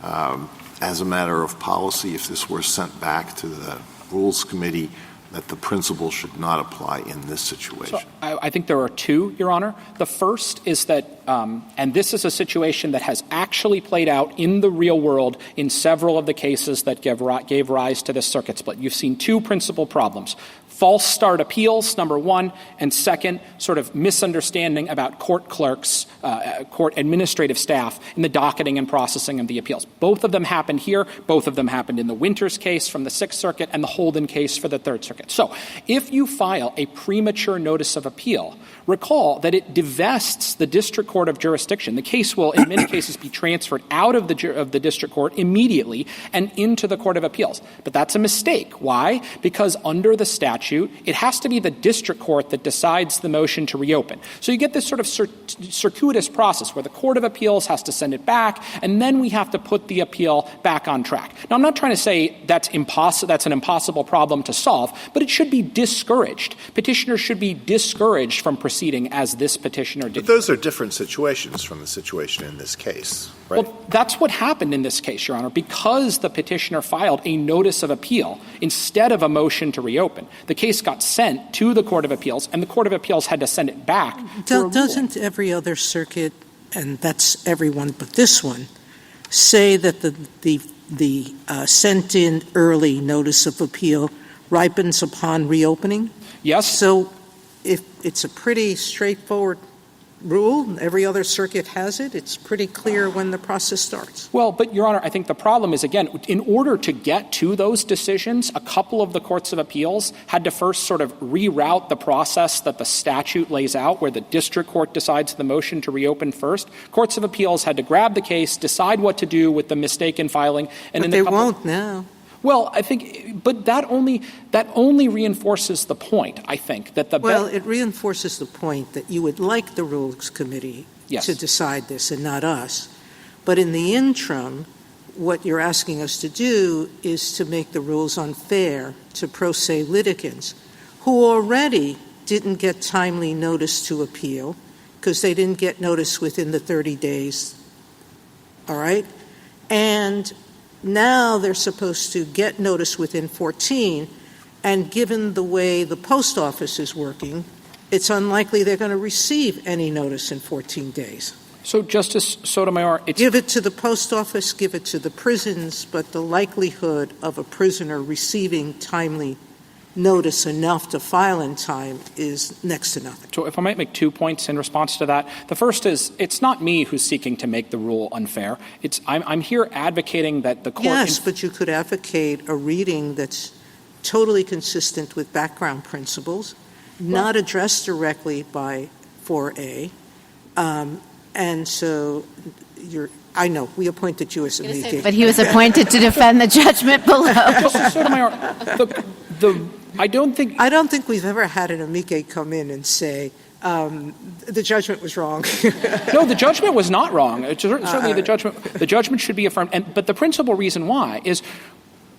as a matter of policy, if this were sent back to the Rules Committee, that the principle should not apply in this situation? So I think there are two, Your Honor. The first is that, and this is a situation that has actually played out in the real world in several of the cases that gave rise to this circuit split. You've seen two principal problems. False start appeals, number one, and second, sort of misunderstanding about court clerks, court administrative staff in the docketing and processing of the appeals. Both of them happened here. Both of them happened in the Winters case from the Sixth Circuit and the Holden case for the Third Circuit. So if you file a premature notice of appeal, recall that it divests the district court of jurisdiction. The case will, in many cases, be transferred out of the district court immediately and into the Court of Appeals. But that's a mistake. Why? Because under the statute, it has to be the district court that decides the motion to reopen. So you get this sort of circuitous process where the Court of Appeals has to send it back, and then we have to put the appeal back on track. Now, I'm not trying to say that's an impossible problem to solve, but it should be discouraged. Petitioners should be discouraged from proceeding as this petitioner did. But those are different situations from the situation in this case, right? Well, that's what happened in this case, Your Honor, because the petitioner filed a notice of appeal instead of a motion to reopen. The case got sent to the Court of Appeals, and the Court of Appeals had to send it back. Doesn't every other circuit, and that's everyone but this one, say that the sent-in early notice of appeal ripens upon reopening? Yes. So if it's a pretty straightforward rule, every other circuit has it, it's pretty clear when the process starts. Well, but, Your Honor, I think the problem is, again, in order to get to those decisions, a couple of the courts of appeals had to first sort of reroute the process that the statute lays out, where the district court decides the motion to reopen first. Courts of appeals had to grab the case, decide what to do with the mistake in filing. And but they won't now. Well, I think, but that only reinforces the point, I think, that it reinforces the point that you would like the Rules Committee to decide this and not us. But in the interim, what you're asking us to do is to make the rules unfair to pro se litigants who already didn't get timely notice to appeal because they didn't get notice within the 30 days. All right? And now they're supposed to get notice within 14, and given the way the post office is working, it's unlikely they're going to receive any notice in 14 days. So, Justice Sotomayor, give it to the post office, give it to the prisons, but the likelihood of a prisoner receiving timely notice enough to file in time is next to nothing. So if I might make 2 points in response to that. The first is, it's not me who's seeking to make the rule unfair. I'm here advocating that the court... Yes, but you could advocate a reading that's totally consistent with background principles, not addressed directly by 4A. And so I know, we appointed you as amicus. But he was appointed to defend the judgment below. Justice Sotomayor, I don't think we've ever had an amicus come in and say the judgment was wrong. No, the judgment was not wrong. Certainly the judgment should be affirmed. But the principal reason why is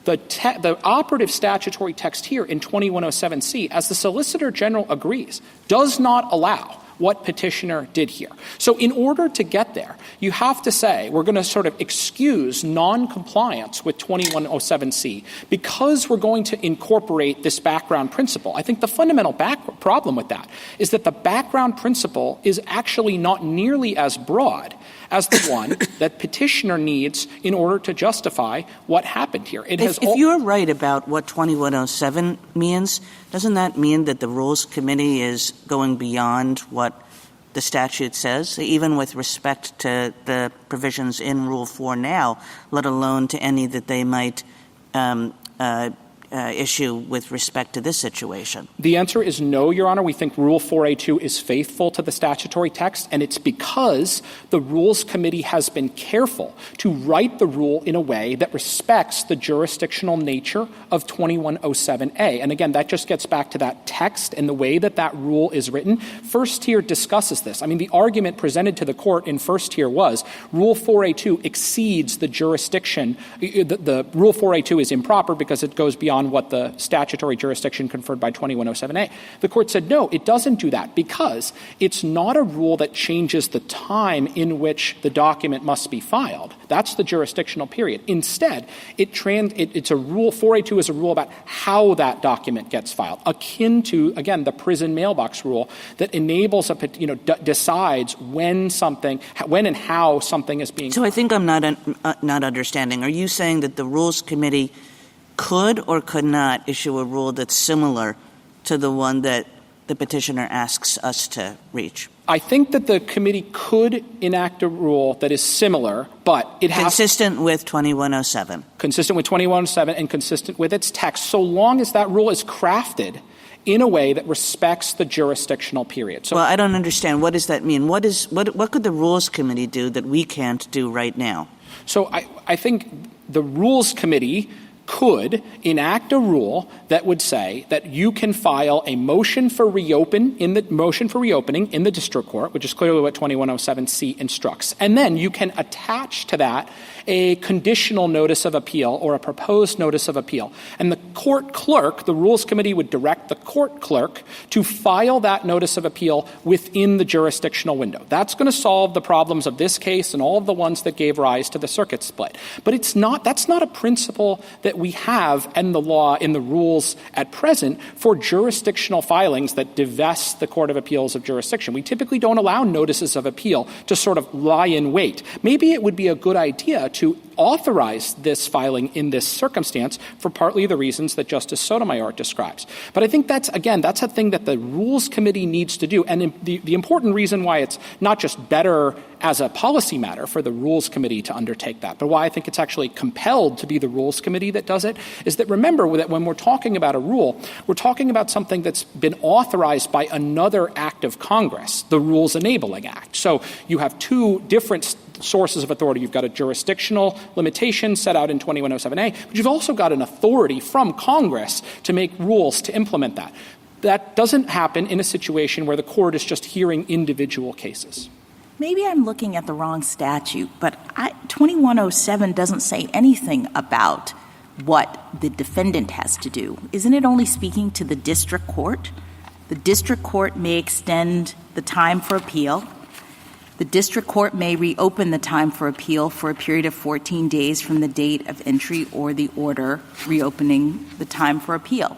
the operative statutory text here in 2107C, as the Solicitor General agrees, does not allow what petitioner did here. So in order to get there, you have to say we're going to sort of excuse noncompliance with 2107C because we're going to incorporate this background principle. I think the fundamental problem with that is that the background principle is actually not nearly as broad as the one that petitioner needs in order to justify what happened here. If you're right about what 2107 means, doesn't that mean that the Rules Committee is going beyond what the statute says, even with respect to the provisions in Rule 4 now, let alone to any that they might issue with respect to this situation? The answer is no, Your Honor. We think Rule 4A2 is faithful to the statutory text, and it's because the Rules Committee has been careful to write the rule in a way that respects the jurisdictional nature of 2107A. And again, that just gets back to that text and the way that that rule is written. First Tier discusses this. I mean, the argument presented to the court in First Tier was Rule 4A2 exceeds the jurisdiction. The Rule 4A2 is improper because it goes beyond what the statutory jurisdiction conferred by 2107A. The court said, no, it doesn't do that because it's not a rule that changes the time in which the document must be filed. That's the jurisdictional period. Instead, it's a rule, 4A2 is a rule about how that document gets filed, akin to, again, the prison mailbox rule that enables decides when and how something is being. So I think I'm not understanding. Are you saying that the Rules Committee could or could not issue a rule that's similar to the one that the petitioner asks us to reach? I think that the committee could enact a rule that is similar, but it has consistent with 2107. Consistent with 2107 and consistent with its text, so long as that rule is crafted in a way that respects the jurisdictional period. So, well, I don't understand. What does that mean? What could the Rules Committee do that we can't do right now? So I think the Rules Committee could enact a rule that would say that you can file a motion for reopening in the district court, which is clearly what 2107C instructs. And then you can attach to that a conditional notice of appeal or a proposed notice of appeal. And the court clerk, the Rules Committee would direct the court clerk to file that notice of appeal within the jurisdictional window. That's going to solve the problems of this case and all of the ones that gave rise to the circuit split. But that's not a principle that we have in the law, in the rules at present for jurisdictional filings that divest the Court of Appeals of jurisdiction. We typically don't allow notices of appeal to sort of lie in wait. Maybe it would be a good idea to authorize this filing in this circumstance for partly the reasons that Justice Sotomayor describes. But I think that's a thing that the Rules Committee needs to do. And the important reason why it's not just better as a policy matter for the Rules Committee to undertake that, but why I think it's actually compelled to be the Rules Committee that does it, is that remember that when we're talking about a rule, we're talking about something that's been authorized by another act of Congress, the Rules Enabling Act. So you have two different sources of authority. You've got a jurisdictional limitation set out in 2107A, but you've also got an authority from Congress to make rules to implement that. That doesn't happen in a situation where the court is just hearing individual cases. Maybe I'm looking at the wrong statute, but 2107 doesn't say anything about what the defendant has to do. Isn't it only speaking to the district court? The district court may extend the time for appeal. The district court may reopen the time for appeal for a period of 14 days from the date of entry or the order reopening the time for appeal.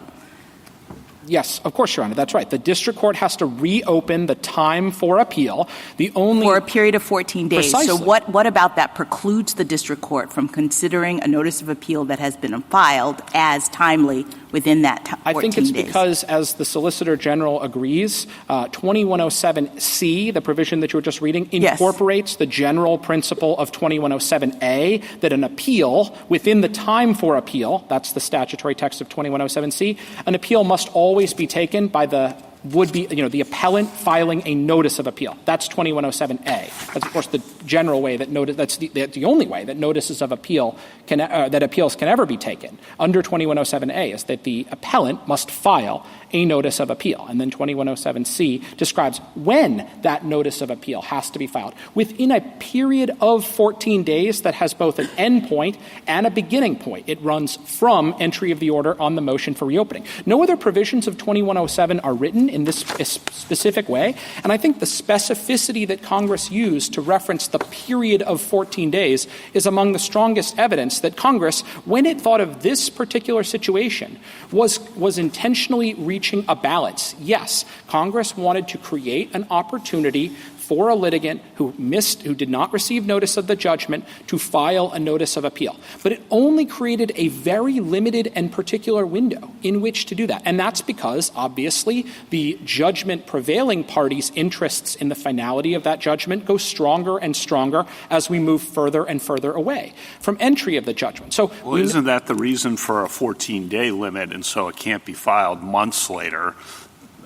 Yes, of course, Your Honor. That's right. The district court has to reopen the time for appeal. For a period of 14 days. Precisely. So what about that precludes the district court from considering a notice of appeal that has been filed as timely within that 14 days? I think it's because, as the Solicitor General agrees, 2107C, the provision that you were just reading, incorporates the general principle of 2107A that an appeal within the time for appeal, that's the statutory text of 2107C, an appeal must always be taken by the would be, the appellant filing a notice of appeal. That's 2107A. That's, of course, the general way that that's the only way that notices of appeal that appeals can ever be taken under 2107A is that the appellant must file a notice of appeal. And then 2107C describes when that notice of appeal has to be filed within a period of 14 days that has both an end point and a beginning point. It runs from entry of the order on the motion for reopening. No other provisions of 2107 are written in this specific way, and I think the specificity that Congress used to reference the period of 14 days is among the strongest evidence that Congress, when it thought of this particular situation, was intentionally reaching a balance. Yes, Congress wanted to create an opportunity for a litigant who did not receive notice of the judgment to file a notice of appeal. But it only created a very limited and particular window in which to do that. And that's because, obviously, the judgment prevailing party's interests in the finality of that judgment go stronger and stronger as we move further and further away from entry of the judgment. So, isn't that the reason for a 14-day limit, and so it can't be filed months later?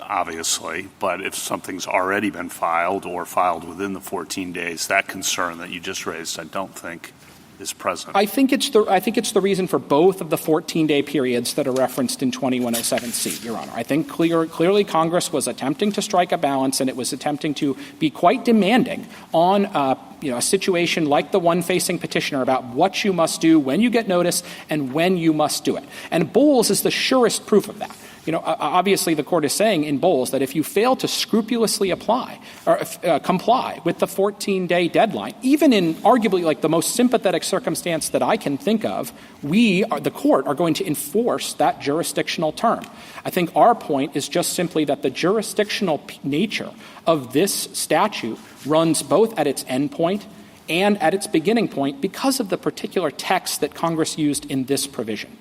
Obviously, but if something's already been filed or filed within the 14 days, that concern that you just raised, I don't think is present. I think it's the reason for both of the 14-day periods that are referenced in 2107C, Your Honor. I think clearly Congress was attempting to strike a balance, and it was attempting to be quite demanding on a situation like the one facing petitioner about what you must do when you get notice and when you must do it. And Bowles is the surest proof of that. Obviously the court is saying in Bowles that if you fail to scrupulously apply or comply with the 14-day deadline, even in arguably like the most sympathetic circumstance that I can think of, the court, are going to enforce that jurisdictional term. I think our point is just simply that the jurisdictional nature of this statute runs both at its end point and at its beginning point because of the particular text that Congress used in this provision.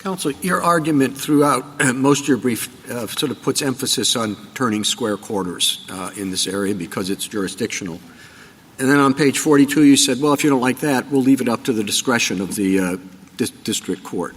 Counsel, your argument throughout most of your brief sort of puts emphasis on turning square corners in this area because it's jurisdictional. And then on page 42, you said, well, if you don't like that, we'll leave it up to the discretion of the district court.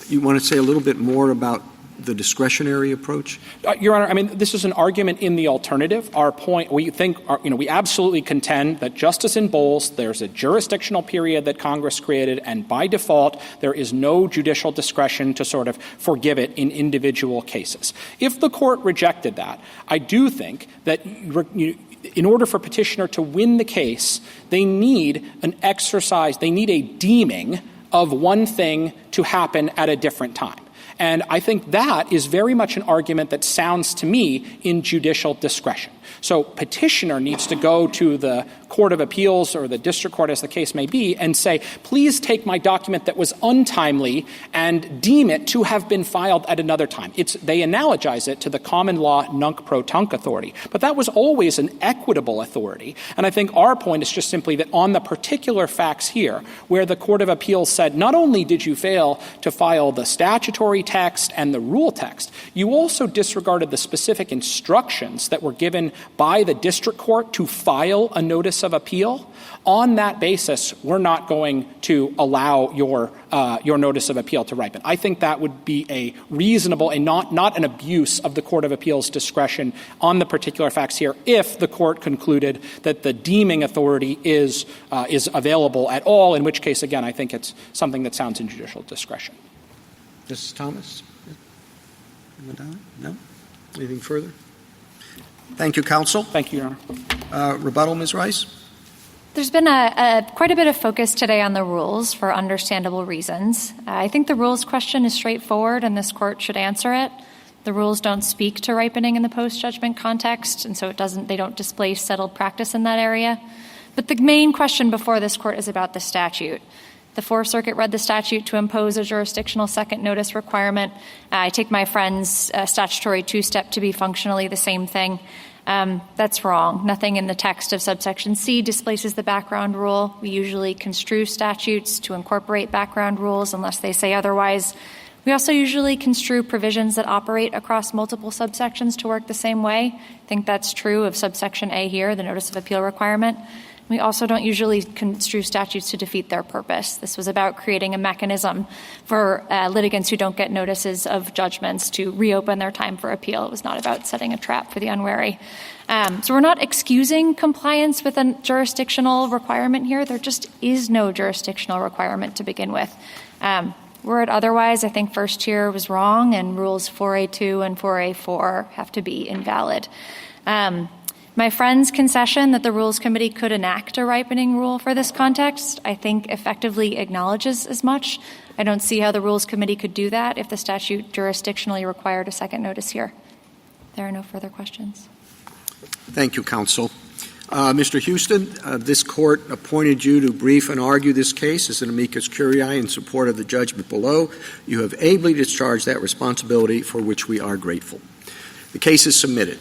You want to say a little bit more about the discretionary approach? Your Honor, I mean, this is an argument in the alternative. Our point, we think, we absolutely contend that just as in Bowles, there's a jurisdictional period that Congress created, and by default, there is no judicial discretion to sort of forgive it in individual cases. If the court rejected that, I do think that in order for petitioner to win the case, they need a deeming of one thing to happen at a different time. And I think that is very much an argument that sounds to me in judicial discretion. So petitioner needs to go to the Court of Appeals or the district court, as the case may be, and say, please take my document that was untimely and deem it to have been filed at another time. They analogize it to the common law nunc pro tunc authority. But that was always an equitable authority. And I think our point is just simply that on the particular facts here, where the Court of Appeals said, not only did you fail to file the statutory text and the rule text, you also disregarded the specific instructions that were given by the district court to file a notice of appeal. On that basis, we're not going to allow your notice of appeal to ripen. I think that would be a reasonable and not an abuse of the Court of Appeals discretion on the particular facts here if the court concluded that the deeming authority is available at all, in which case, again, I think it's something that sounds in judicial discretion. Justice Thomas? No? Anything further? Thank you, counsel. Thank you, Your Honor. Rebuttal, Ms. Rice? There's been quite a bit of focus today on the rules for understandable reasons. I think the rules question is straightforward, and this court should answer it. The rules don't speak to ripening in the post-judgment context, and so they don't displace settled practice in that area. But the main question before this court is about the statute. The Fourth Circuit read the statute to impose a jurisdictional second notice requirement. I take my friend's statutory two-step to be functionally the same thing. That's wrong. Nothing in the text of subsection C displaces the background rule. We usually construe statutes to incorporate background rules unless they say otherwise. We also usually construe provisions that operate across multiple subsections to work the same way. I think that's true of subsection A here, the notice of appeal requirement. We also don't usually construe statutes to defeat their purpose. This was about creating a mechanism for litigants who don't get notices of judgments to reopen their time for appeal. It was not about setting a trap for the unwary. So we're not excusing compliance with a jurisdictional requirement here. There just is no jurisdictional requirement to begin with. Were it otherwise, I think first tier was wrong, and rules 4A2 and 4A4 have to be invalid. My friend's concession that the Rules Committee could enact a ripening rule for this context, I think effectively acknowledges as much. I don't see how the Rules Committee could do that if the statute jurisdictionally required a second notice here. There are no further questions. Thank you, counsel. Mr. Houston, this court appointed you to brief and argue this case as an amicus curiae in support of the judgment below. You have ably discharged that responsibility, for which we are grateful. The case is submitted.